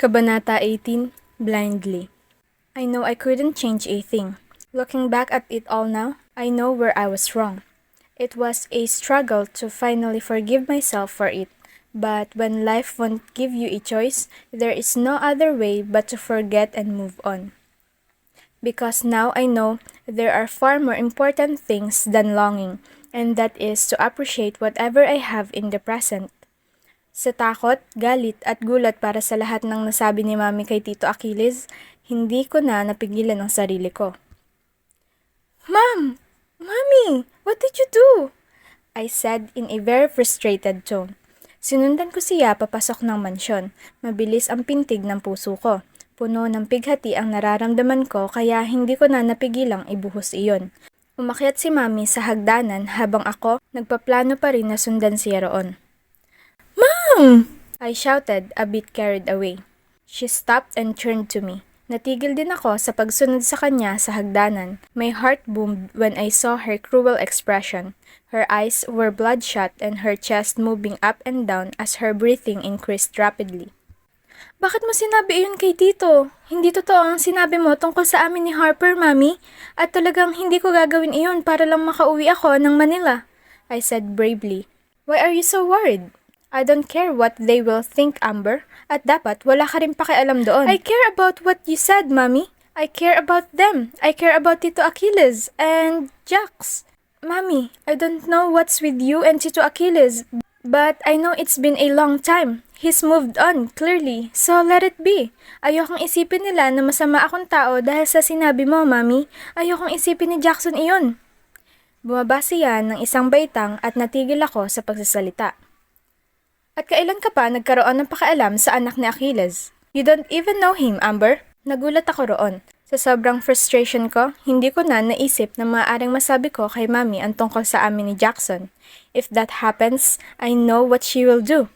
Kabanata 18, Blindly. I know I couldn't change a thing. Looking back at it all now, I know where I was wrong. It was a struggle to finally forgive myself for it. But when life won't give you a choice, there is no other way but to forget and move on. Because now I know there are far more important things than longing, and that is to appreciate whatever I have in the present. Sa takot, galit at gulat para sa lahat ng nasabi ni Mami kay Tito Achilles, hindi ko na napigilan ang sarili ko. "Mom! Mommy! What did you do?" I said in a very frustrated tone. Sinundan ko siya papasok ng mansyon. Mabilis ang pintig ng puso ko. Puno ng pighati ang nararamdaman ko kaya hindi ko na napigilang ibuhos iyon. Umakyat si Mami sa hagdanan habang ako nagpaplano pa rin na sundan siya roon. "Mom!" I shouted, a bit carried away. She stopped and turned to me. Natigil din ako sa pagsunod sa kanya sa hagdanan. My heart boomed when I saw her cruel expression. Her eyes were bloodshot and her chest moving up and down as her breathing increased rapidly. "Bakit mo sinabi iyon kay Tito? Hindi totoo ang sinabi mo tungkol sa amin ni Harper, Mami. At talagang hindi ko gagawin iyon para lang makauwi ako ng Manila," I said bravely. "Why are you so worried?" "I don't care what they will think, Amber. At dapat wala ka rin pakialam doon." "I care about what you said, Mommy. I care about them. I care about Tito Achilles and Jax. Mommy, I don't know what's with you and Tito Achilles, but I know it's been a long time. He's moved on, clearly, so let it be. Ayokong isipin nila na masama akong tao dahil sa sinabi mo, Mommy. Ayokong isipin ni Jackson iyon." Bumaba siya ng isang baitang at natigil ako sa pagsasalita. "At kailan ka pa nagkaroon ng pakialam sa anak ni Achilles? You don't even know him, Amber." Nagulat ako roon. Sa sobrang frustration ko, hindi ko na naisip na maaaring masabi ko kay Mami ang tungkol sa amin ni Jackson. If that happens, I know what she will do.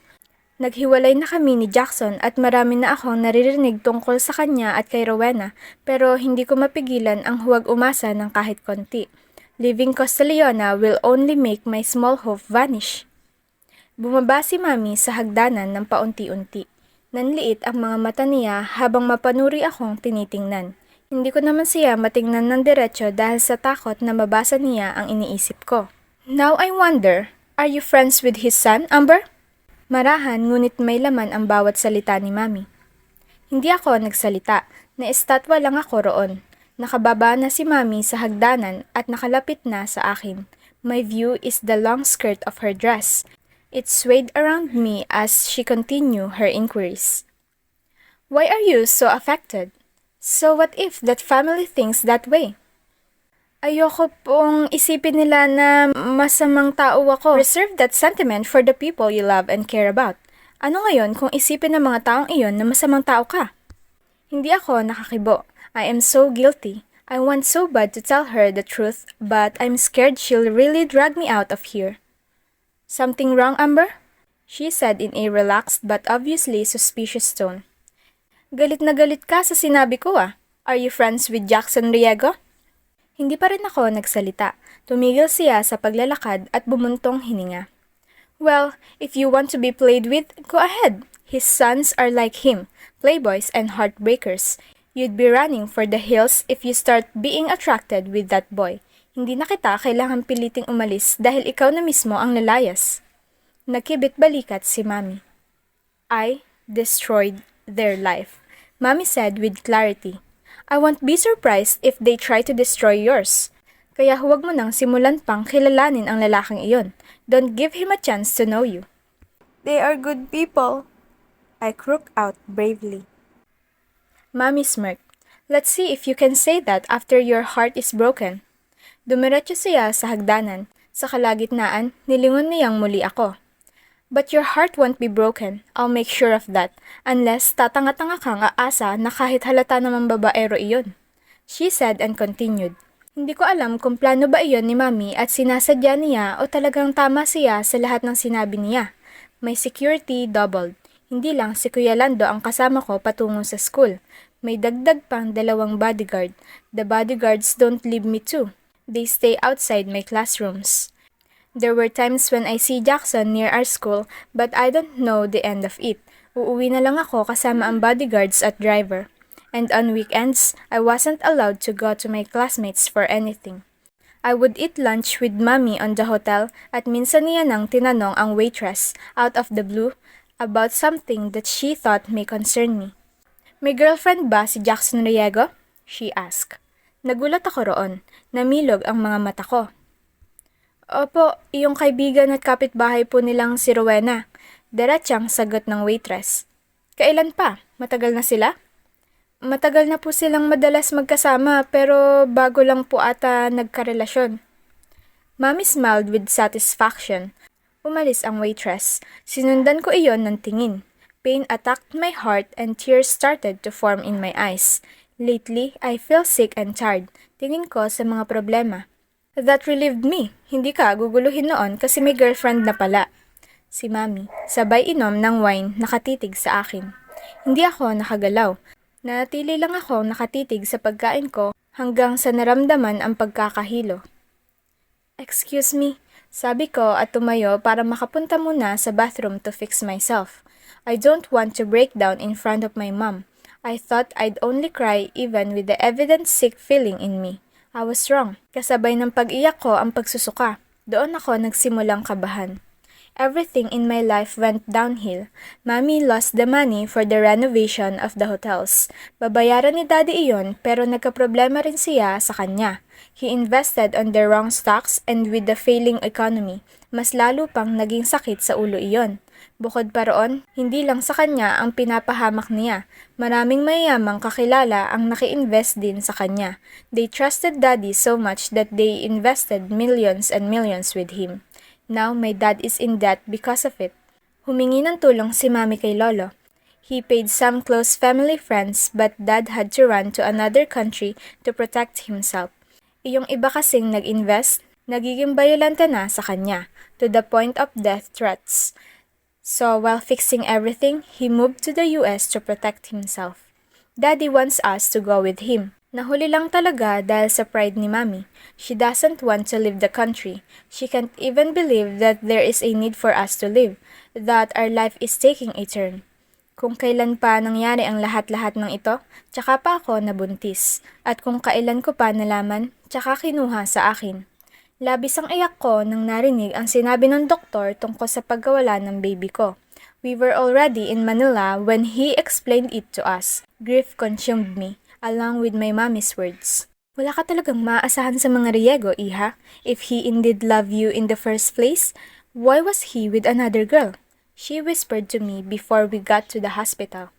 Naghiwalay na kami ni Jackson at marami na akong naririnig tungkol sa kanya at kay Rowena, pero hindi ko mapigilan ang huwag umasa ng kahit konti. Leaving Costa Leona will only make my small hope vanish. Bumaba si Mami sa hagdanan ng paunti-unti. Nanliit ang mga mata niya habang mapanuri akong tinitingnan. Hindi ko naman siya matingnan ng diretso dahil sa takot na mabasa niya ang iniisip ko. "Now I wonder, are you friends with his son, Amber?" Marahan ngunit may laman ang bawat salita ni Mami. Hindi ako nagsalita, na-estatwa lang ako roon. Nakababa na si Mami sa hagdanan at nakalapit na sa akin. My view is the long skirt of her dress. It swayed around me as she continued her inquiries. "Why are you so affected? So what if that family thinks that way?" "Ayoko pong isipin nila na masamang tao ako." "Reserve that sentiment for the people you love and care about. Ano ngayon kung isipin ng mga taong iyon na masamang tao ka?" Hindi ako nakakibo. I am so guilty. I want so bad to tell her the truth, but I'm scared she'll really drag me out of here. "Something wrong, Amber?" she said in a relaxed but obviously suspicious tone. Galit na galit ka sa sinabi ko ah. Are you friends with Jackson Riego?" Hindi pa rin ako nagsalita. Tumigil siya sa paglalakad at bumuntong hininga. "Well, if you want to be played with, go ahead. His sons are like him, playboys and heartbreakers. You'd be running for the hills if you start being attracted with that boy. Hindi na kita kailangan piliting umalis dahil ikaw na mismo ang lalayas." Nakibit balikat si Mami. "I destroyed their life," Mami said with clarity. "I won't be surprised if they try to destroy yours. Kaya huwag mo nang simulan pang kilalanin ang lalaking iyon. Don't give him a chance to know you." "They are good people," I croaked out bravely. Mami smirked. "Let's see if you can say that after your heart is broken." Dumiretso siya sa hagdanan. Sa kalagitnaan, nilingon niyang muli ako. "But your heart won't be broken. I'll make sure of that. Unless tatanga-tanga kang aasa na kahit halata namang babaero iyon," she said and continued. Hindi ko alam kung plano ba iyon ni Mami at sinasadya niya o talagang tama siya sa lahat ng sinabi niya. May security doubled. Hindi lang si Kuya Lando ang kasama ko patungo sa school. May dagdag pang 2 bodyguard. The bodyguards don't leave me too. They stay outside my classrooms. There were times when I see Jackson near our school, but I don't know the end of it. Uuwi na lang ako kasama ang bodyguards at driver. And on weekends, I wasn't allowed to go to my classmates for anything. I would eat lunch with mommy on the hotel at minsan niya nang tinanong ang waitress out of the blue about something that she thought may concern me. May girlfriend ba si Jackson Riego? She asked. Nagulat ako roon. Namilog ang mga mata ko. Opo, iyong kaibigan at kapitbahay po nilang si Rowena. Diretsang sagot ng waitress. Kailan pa? Matagal na sila? Matagal na po silang madalas magkasama pero bago lang po ata nagkarelasyon. Mommy smiled with satisfaction. Umalis ang waitress. Sinundan ko iyon ng tingin. Pain attacked my heart and tears started to form in my eyes. Lately, I feel sick and tired. Tingin ko sa mga problema. That relieved me. Hindi ka guguluhin noon kasi may girlfriend na pala. Si Mommy, sabay inom ng wine, nakatitig sa akin. Hindi ako nakagalaw. Nanatili lang ako nakatitig sa pagkain ko hanggang sa naramdaman ang pagkakahilo. Excuse me, sabi ko at tumayo para makapunta muna sa bathroom to fix myself. I don't want to break down in front of my mom. I thought I'd only cry even with the evident sick feeling in me. I was wrong. Kasabay ng pag-iyak ko ang pagsusuka. Doon ako nagsimulang kabahan. Everything in my life went downhill. Mommy lost the money for the renovation of the hotels. Babayaran ni Daddy iyon pero nagkaproblema rin siya sa kanya. He invested on the wrong stocks and with the failing economy, mas lalo pang naging sakit sa ulo iyon. Bukod pa roon, hindi lang sa kanya ang pinapahamak niya. Maraming mayayamang kakilala ang naki-invest din sa kanya. They trusted Daddy so much that they invested millions and millions with him. Now, my dad is in debt because of it. Humingi ng tulong si Mommy kay Lolo. He paid some close family friends but Dad had to run to another country to protect himself. Iyong iba kasing nag-invest, nagiging bayolante na sa kanya, to the point of death threats. So, while fixing everything, he moved to the US to protect himself. Daddy wants us to go with him. Nahuli lang talaga dahil sa pride ni Mommy. She doesn't want to leave the country. She can't even believe that there is a need for us to live, that our life is taking a turn. Kung kailan pa nangyari ang lahat-lahat ng ito, tsaka pa ako nabuntis. At kung kailan ko pa nalaman, tsaka kinuha sa akin. Labis ang iyak ko nang narinig ang sinabi ng doktor tungkol sa pagkawala ng baby ko. We were already in Manila when he explained it to us. Grief consumed me, along with my mommy's words. Wala ka talagang maaasahan sa mga Riego, Iha. If he indeed loved you in the first place, why was he with another girl? She whispered to me before we got to the hospital.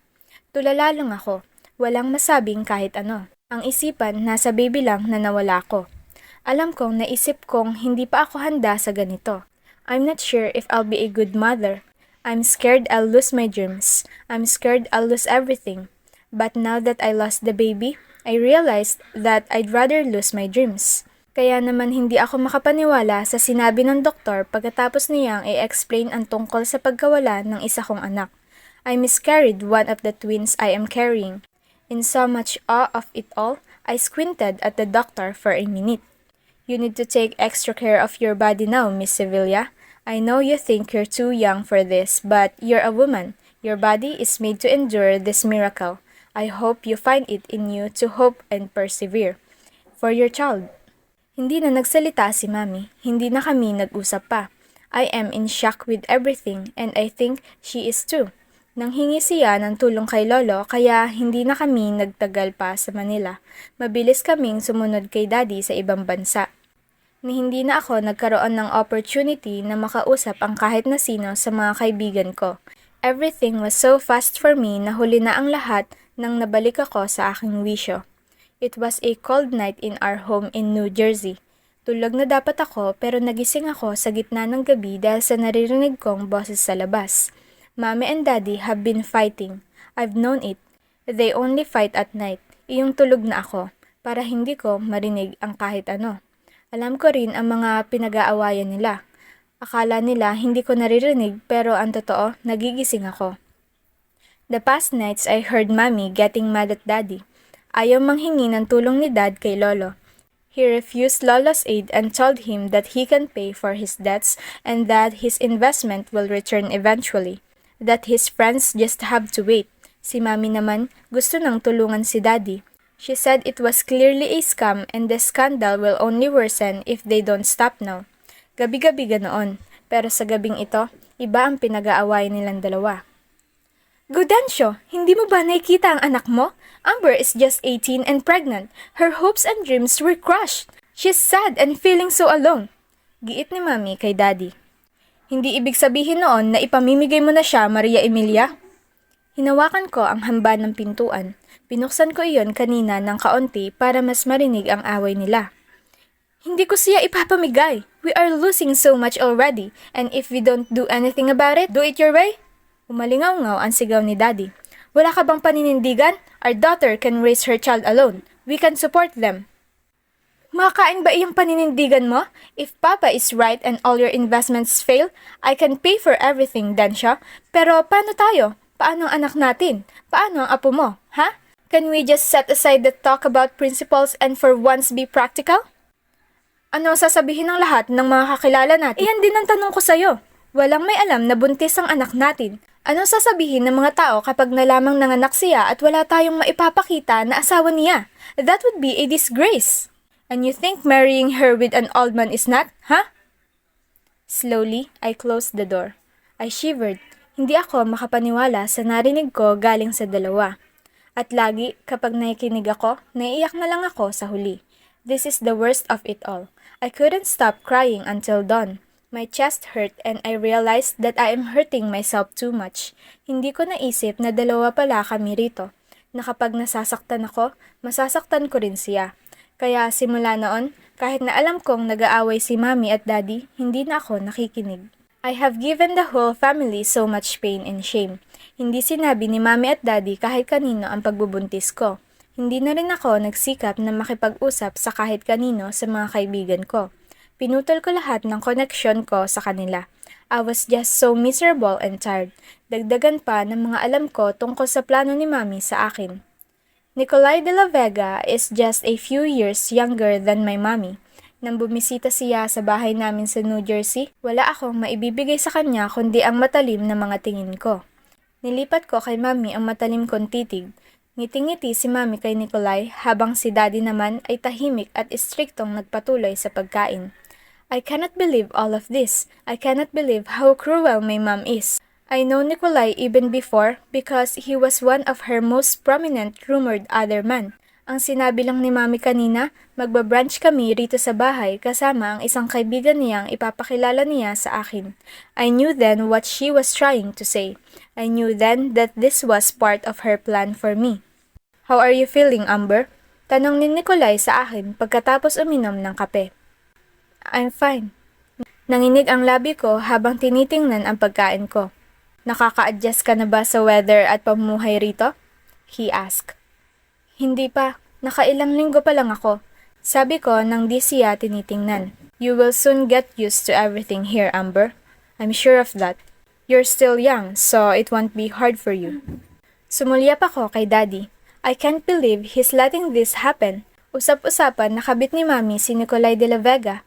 Tulala lang ako. Walang masabing kahit ano. Ang isipan, nasa baby lang na nawala ko. Alam kong naisip kong hindi pa ako handa sa ganito. I'm not sure if I'll be a good mother. I'm scared I'll lose my dreams. I'm scared I'll lose everything. But now that I lost the baby, I realized that I'd rather lose my dreams. Kaya naman hindi ako makapaniwala sa sinabi ng doktor pagkatapos niyang i-explain ang tungkol sa pagkawala ng isa kong anak. I miscarried one of the twins I am carrying. In so much awe of it all, I squinted at the doctor for a minute. You need to take extra care of your body now, Miss Sevilla. I know you think you're too young for this, but you're a woman. Your body is made to endure this miracle. I hope you find it in you to hope and persevere. For your child. Hindi na nagsalita si Mommy. Hindi na kami nag-usap pa. I am in shock with everything and I think she is too. Nanghingi siya ng tulong kay Lolo kaya hindi na kami nagtagal pa sa Manila. Mabilis kaming sumunod kay Daddy sa ibang bansa. Ni hindi na ako nagkaroon ng opportunity na makausap ang kahit na sino sa mga kaibigan ko. Everything was so fast for me na huli na ang lahat nang nabalik ako sa aking wisyo. It was a cold night in our home in New Jersey. Tulog na dapat ako pero nagising ako sa gitna ng gabi dahil sa naririnig kong boses sa labas. Mommy and Daddy have been fighting. I've known it. They only fight at night. Iyong tulog na ako para hindi ko marinig ang kahit ano. Alam ko rin ang mga pinag-aawayan nila. Akala nila hindi ko naririnig pero ang totoo, nagigising ako. The past nights I heard Mommy getting mad at Daddy. Ayaw manghingi ng tulong ni Dad kay Lolo. He refused Lolo's aid and told him that he can pay for his debts and that his investment will return eventually. that his friends just have to wait. Si Mami naman, gusto nang tulungan si Daddy. She said it was clearly a scam and the scandal will only worsen if they don't stop now. Gabi-gabi ganoon, pero sa gabing ito, iba ang pinag-aaway nilang dalawa. Gaudencio, hindi mo ba nakikita ang anak mo? Amber is just 18 and pregnant. Her hopes and dreams were crushed. She's sad and feeling so alone. Giit ni Mami kay Daddy. Hindi ibig sabihin noon na ipamimigay mo na siya, Maria Emilia? Hinawakan ko ang hamba ng pintuan. Binuksan ko iyon kanina ng kaunti para mas marinig ang away nila. Hindi ko siya ipapamigay. We are losing so much already, and if we don't do anything about it, do it your way? Umalingaw-ngaw ang sigaw ni Daddy. Wala ka bang paninindigan? Our daughter can raise her child alone. We can support them. Makakain ba iyang paninindigan mo? If Papa is right and all your investments fail, I can pay for everything, Dancia. Pero paano tayo? Paano ang anak natin? Paano ang apo mo? Ha? Can we just set aside the talk about principles and for once be practical? Ano sasabihin ng lahat ng mga kakilala natin? Iyan din ang tanong ko sa'yo. Walang may alam na buntis ang anak natin. Ano sasabihin ng mga tao kapag nalamang nanganak siya at wala tayong maipapakita na asawa niya? That would be a disgrace. And you think marrying her with an old man is not, huh? Slowly, I closed the door. I shivered. Hindi ako makapaniwala sa narinig ko galing sa dalawa. At lagi, kapag nakikinig ako, naiiyak na lang ako sa huli. This is the worst of it all. I couldn't stop crying until dawn. My chest hurt and I realized that I am hurting myself too much. Hindi ko naisip na dalawa pala kami rito. Na kapag nasasaktan ako, masasaktan ko rin siya. Kaya simula noon, kahit na alam kong nag-aaway si Mami at Daddy, hindi na ako nakikinig. I have given the whole family so much pain and shame. Hindi sinabi ni Mami at Daddy kahit kanino ang pagbubuntis ko. Hindi na rin ako nagsikap na makipag-usap sa kahit kanino sa mga kaibigan ko. Pinutol ko lahat ng koneksyon ko sa kanila. I was just so miserable and tired. Dagdagan pa ng mga alam ko tungkol sa plano ni Mami sa akin. Nicolay de la Vega is just a few years younger than my mommy. Nang bumisita siya sa bahay namin sa New Jersey, wala akong maibibigay sa kanya kundi ang matalim na mga tingin ko. Nilipat ko kay Mami ang matalim kong titig. Ngiti-ngiti si Mami kay Nicolay habang si Daddy naman ay tahimik at istriktong nagpatuloy sa pagkain. I cannot believe all of this. I cannot believe how cruel my mom is. I know Nicolay even before because he was one of her most prominent rumored other man. Ang sinabi lang ni Mami kanina, magbabrunch kami rito sa bahay kasama ang isang kaibigan niyang ipapakilala niya sa akin. I knew then what she was trying to say. I knew then that this was part of her plan for me. How are you feeling, Amber? Tanong ni Nicolay sa akin pagkatapos uminom ng kape. I'm fine. Nanginig ang labi ko habang tinitingnan ang pagkain ko. Nakaka-adjust ka na ba sa weather at pamumuhay rito? He asked. Hindi pa. Nakailang linggo pa lang ako. Sabi ko nang di siya tinitingnan. You will soon get used to everything here, Amber. I'm sure of that. You're still young, so it won't be hard for you. Sumulyap ako kay Daddy. I can't believe he's letting this happen. Usap-usapan nakabit ni Mami si Nicolay de la Vega.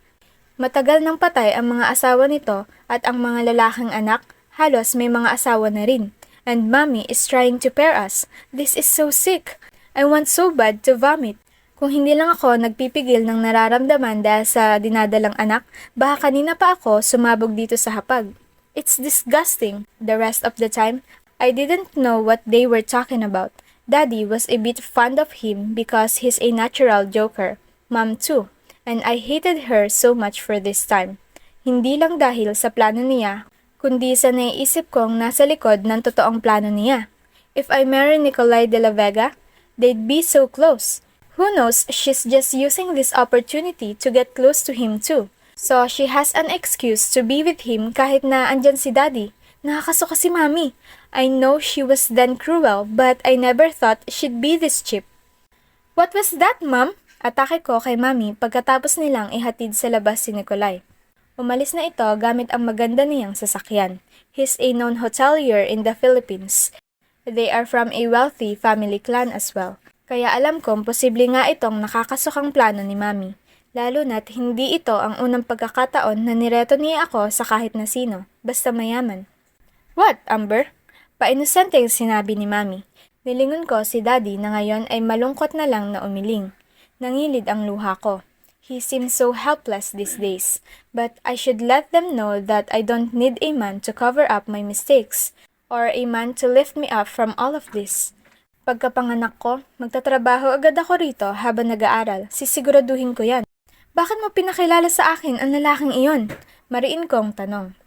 Matagal nang patay ang mga asawa nito at ang mga lalaking anak, halos may mga asawa na rin. And Mommy is trying to pair us. This is so sick. I want so bad to vomit. Kung hindi lang ako nagpipigil ng nararamdaman dahil sa dinadalang anak, baka kanina pa ako sumabog dito sa hapag. It's disgusting. The rest of the time, I didn't know what they were talking about. Daddy was a bit fond of him because he's a natural joker. Mom too. And I hated her so much for this time. Hindi lang dahil sa plano niya, kundi sa naiisip kong nasa likod ng totoong plano niya. If I marry Nicolay de la Vega, they'd be so close. Who knows, she's just using this opportunity to get close to him too. So she has an excuse to be with him kahit na andyan si Daddy. Nakakasuka si Mami. I know she was then cruel, but I never thought she'd be this cheap. What was that, Mom? Atake ko kay Mami pagkatapos nilang ihatid sa labas si Nicolay. Umalis na ito gamit ang maganda niyang sasakyan. He's a known hotelier in the Philippines. They are from a wealthy family clan as well. Kaya alam kong posible nga itong nakakasukang plano ni Mami. Lalo na't hindi ito ang unang pagkakataon na nireto niya ako sa kahit na sino, basta mayaman. What, Amber? Painosenteng sinabi ni Mami. Nilingon ko si Daddy na ngayon ay malungkot na lang na umiling. Nangilid ang luha ko. He seems so helpless these days, but I should let them know that I don't need a man to cover up my mistakes, or a man to lift me up from all of this. Pagkapanganak ko, magtatrabaho agad ako rito habang nag-aaral, sisiguraduhin ko yan. Bakit mo pinakilala sa akin ang lalaking iyon? Mariin kong tanong.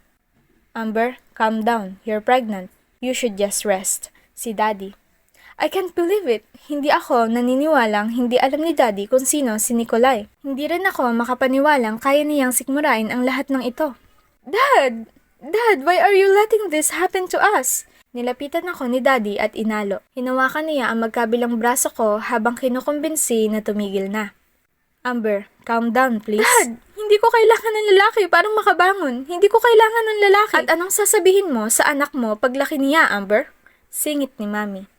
Amber, calm down, you're pregnant. You should just rest. Si Daddy. I can't believe it. Hindi ako naniniwalang hindi alam ni Daddy kung sino si Nikolai. Hindi rin ako makapaniwalang kaya niyang sikmurain ang lahat ng ito. Dad! Dad, why are you letting this happen to us? Nilapitan ako ni Daddy at inalo. Hinawakan niya ang magkabilang braso ko habang kinukumbinsi na tumigil na. Amber, calm down please. Dad! Hindi ko kailangan ng lalaki para makabangon. Hindi ko kailangan ng lalaki. At anong sasabihin mo sa anak mo paglaki niya, Amber? Singit ni Mami.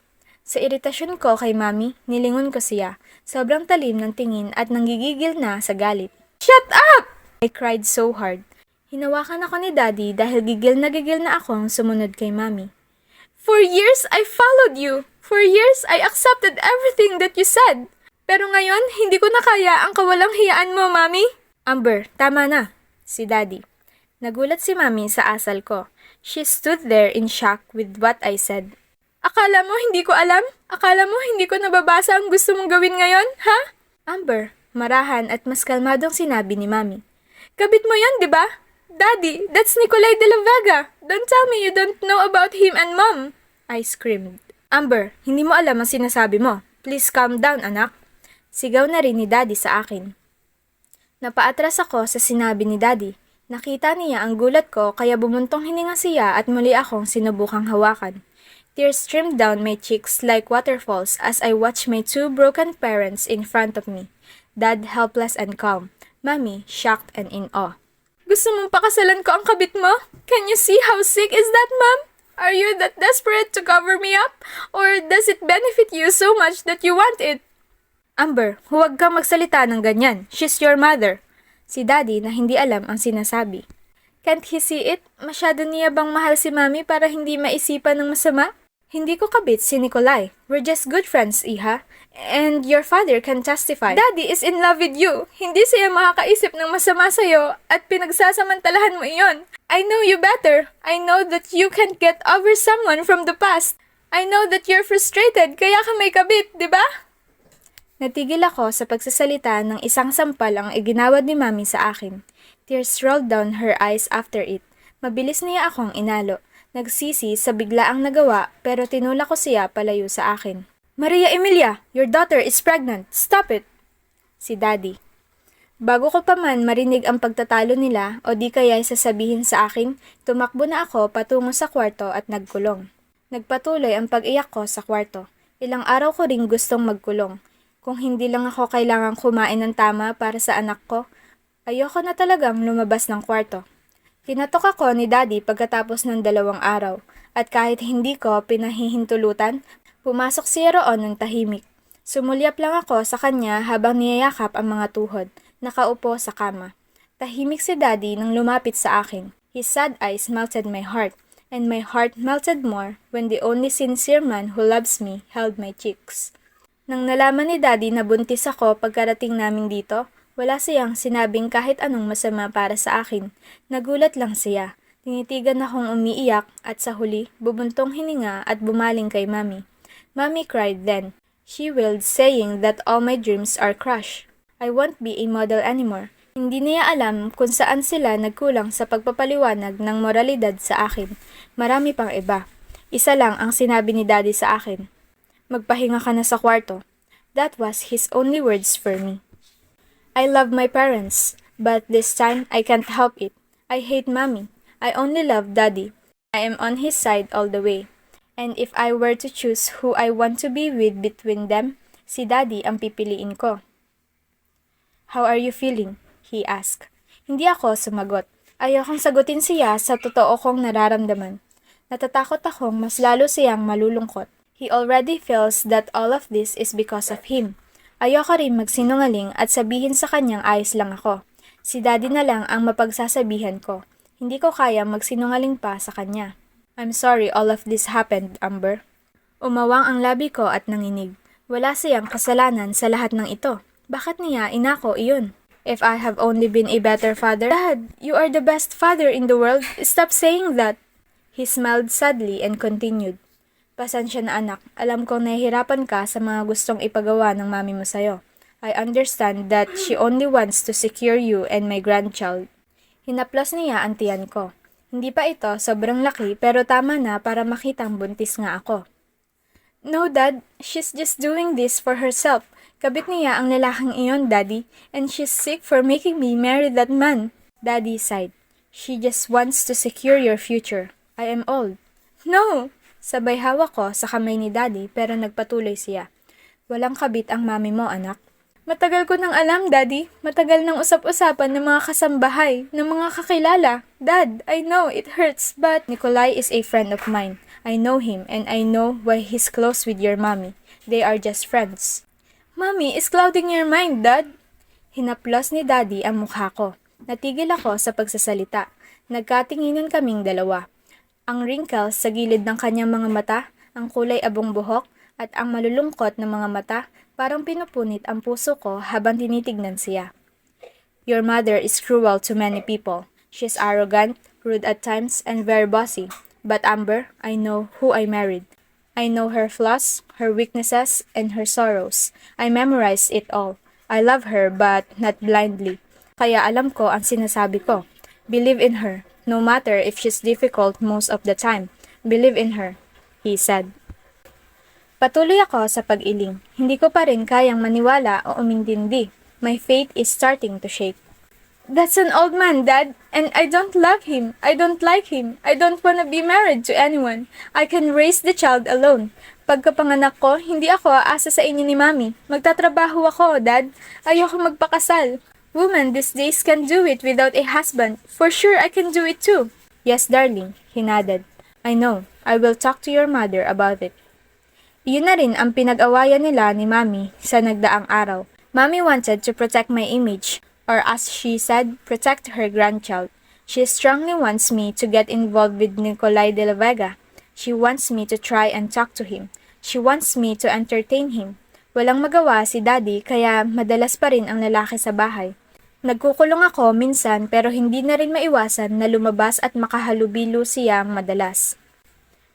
Sa iritasyon ko kay Mami, nilingon ko siya. Sobrang talim ng tingin at nanggigigil na sa galit. Shut up! I cried so hard. Hinawakan ako ni Daddy dahil gigil na akong sumunod kay Mami. For years, I followed you. For years, I accepted everything that you said. Pero ngayon, hindi ko na kaya ang kawalang hiyaan mo, Mami. Amber, tama na. Si Daddy. Nagulat si Mami sa asal ko. She stood there in shock with what I said. Akala mo hindi ko alam? Akala mo hindi ko nababasa ang gusto mong gawin ngayon, ha? Amber, marahan at mas kalmadong sinabi ni Mami. Kabit mo yan, di ba? Daddy, that's Nikolai de la Vega. Don't tell me you don't know about him and Mom. I screamed. Amber, hindi mo alam ang sinasabi mo. Please calm down, anak. Sigaw na rin ni Daddy sa akin. Napaatras ako sa sinabi ni Daddy. Nakita niya ang gulat ko kaya bumuntong hininga siya at muli akong sinubukang hawakan. Tears streamed down my cheeks like waterfalls as I watched my two broken parents in front of me. Dad helpless and calm. Mommy shocked and in awe. Gusto mong pakasalan ko ang kabit mo? Can you see how sick is that, Mom? Are you that desperate to cover me up? Or does it benefit you so much that you want it? Amber, huwag kang magsalita ng ganyan. She's your mother. Si Daddy na hindi alam ang sinasabi. Can't he see it? Masyado niya bang mahal si Mami para hindi maisipan ng masama? Hindi ko kabit si Nikolai. We're just good friends, Iha. And your father can testify. Daddy is in love with you. Hindi siya makakaisip ng masama sa'yo at pinagsasamantalahan mo iyon. I know you better. I know that you can't get over someone from the past. I know that you're frustrated kaya ka may kabit, di ba? Natigil ako sa pagsasalita ng isang sampal ang iginawad ni Mami sa akin. Tears rolled down her eyes after it. Mabilis niya akong inalo. Nagsisi sa biglaang nagawa pero tinulak ko siya palayo sa akin. Maria Emilia, your daughter is pregnant. Stop it! Si Daddy. Bago ko pa man marinig ang pagtatalo nila o di kaya'y sasabihin sa akin, tumakbo na ako patungo sa kwarto at nagkulong. Nagpatuloy ang pag-iyak ko sa kwarto. Ilang araw ko ring gustong magkulong. Kung hindi lang ako kailangang kumain ng tama para sa anak ko, ayoko na talagang lumabas ng kwarto. Tinatok ako ni Daddy pagkatapos ng 2 araw, at kahit hindi ko pinahihintulutan, pumasok siya roon ng tahimik. Sumulyap lang ako sa kanya habang niyayakap ang mga tuhod, nakaupo sa kama. Tahimik si Daddy nang lumapit sa akin. His sad eyes melted my heart, and my heart melted more when the only sincere man who loves me held my cheeks. Nang nalaman ni Daddy na buntis ako pagkarating namin dito, wala siyang sinabing kahit anong masama para sa akin. Nagulat lang siya. Tinitigan akong umiiyak at sa huli, bubuntong hininga at bumaling kay Mami. Mami cried then. She wailed saying that all my dreams are crushed. I won't be a model anymore. Hindi niya alam kung saan sila nagkulang sa pagpapaliwanag ng moralidad sa akin. Marami pang iba. Isa lang ang sinabi ni Daddy sa akin. Magpahinga ka na sa kwarto. That was his only words for me. I love my parents, but this time I can't help it. I hate Mommy. I only love Daddy. I am on his side all the way. And if I were to choose who I want to be with between them, si Daddy ang pipiliin ko. How are you feeling? He asked. Hindi ako sumagot. Ayokong sagutin siya sa totoo kong nararamdaman. Natatakot akong mas lalo siyang malulungkot. He already feels that all of this is because of him. Ayoko rin magsinungaling at sabihin sa kanyang ayos lang ako. Si Daddy na lang ang mapagsasabihan ko. Hindi ko kaya magsinungaling pa sa kanya. I'm sorry all of this happened, Amber. Umawang ang labi ko at nanginig. Wala siyang kasalanan sa lahat ng ito. Bakit niya inako iyon? If I have only been a better father... Dad, you are the best father in the world. Stop saying that. He smiled sadly and continued. Pasensya na anak, alam kong nahihirapan ka sa mga gustong ipagawa ng mami mo sa'yo. I understand that she only wants to secure you and my grandchild. Hinaplos niya ang tiyan ko. Hindi pa ito sobrang laki pero tama na para makitang buntis nga ako. No, Dad. She's just doing this for herself. Kabit niya ang lalaking iyon, Daddy, and she's sick for making me marry that man. Daddy sighed. She just wants to secure your future. I am old. No! Sabay hawak ko sa kamay ni Daddy pero nagpatuloy siya. Walang kabit ang mami mo, anak. Matagal ko nang alam, Daddy. Matagal nang usap-usapan ng mga kasambahay, ng mga kakilala. Dad, I know it hurts, but Nikolai is a friend of mine. I know him and I know why he's close with your mommy. They are just friends. Mommy is clouding your mind, Dad. Hinaplos ni Daddy ang mukha ko. Natigil ako sa pagsasalita. Nagkatinginan kaming dalawa. Ang wrinkles sa gilid ng kanyang mga mata, ang kulay abong buhok, at ang malulungkot na mga mata, parang pinupunit ang puso ko habang tinitignan siya. Your mother is cruel to many people. She's arrogant, rude at times, and very bossy. But Amber, I know who I married. I know her flaws, her weaknesses, and her sorrows. I memorized it all. I love her, but not blindly. Kaya alam ko ang sinasabi ko. Believe in her, no matter if she's difficult most of the time. Believe in her, he said. Patuloy ako sa pag-iling. Hindi ko pa rin kayang maniwala o umintindi. My faith is starting to shake. That's an old man, Dad, and I don't love him. I don't like him. I don't wanna be married to anyone. I can raise the child alone. Pagkapanganak ko, hindi ako aasa sa inyo ni Mami. Magtatrabaho ako, Dad. Ayoko magpakasal. Women these days can do it without a husband. For sure, I can do it too. Yes, darling, he nodded. I know. I will talk to your mother about it. Iyon na rin ang pinag-awayan nila ni Mami sa nagdaang araw. Mami wanted to protect my image, or as she said, protect her grandchild. She strongly wants me to get involved with Nikolai de la Vega. She wants me to try and talk to him. She wants me to entertain him. Walang magawa si Daddy kaya madalas pa rin ang lalaki sa bahay. Nagkukulong ako minsan pero hindi na rin maiwasan na lumabas at makahalubilo siyang madalas.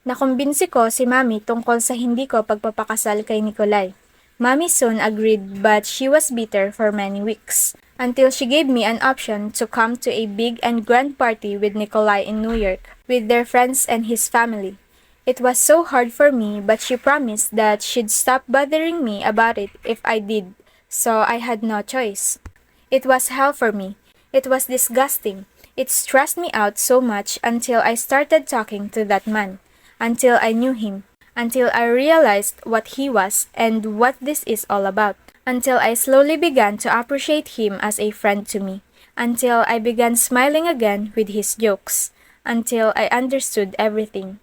Nakumbinsi ko si Mami tungkol sa hindi ko pagpapakasal kay Nikolai. Mami soon agreed but she was bitter for many weeks. Until she gave me an option to come to a big and grand party with Nikolai in New York, with their friends and his family. It was so hard for me, but she promised that she'd stop bothering me about it if I did, so I had no choice. It was hell for me. It was disgusting. It stressed me out so much until I started talking to that man, until I knew him, until I realized what he was and what this is all about. Until I slowly began to appreciate him as a friend to me, until I began smiling again with his jokes, until I understood everything.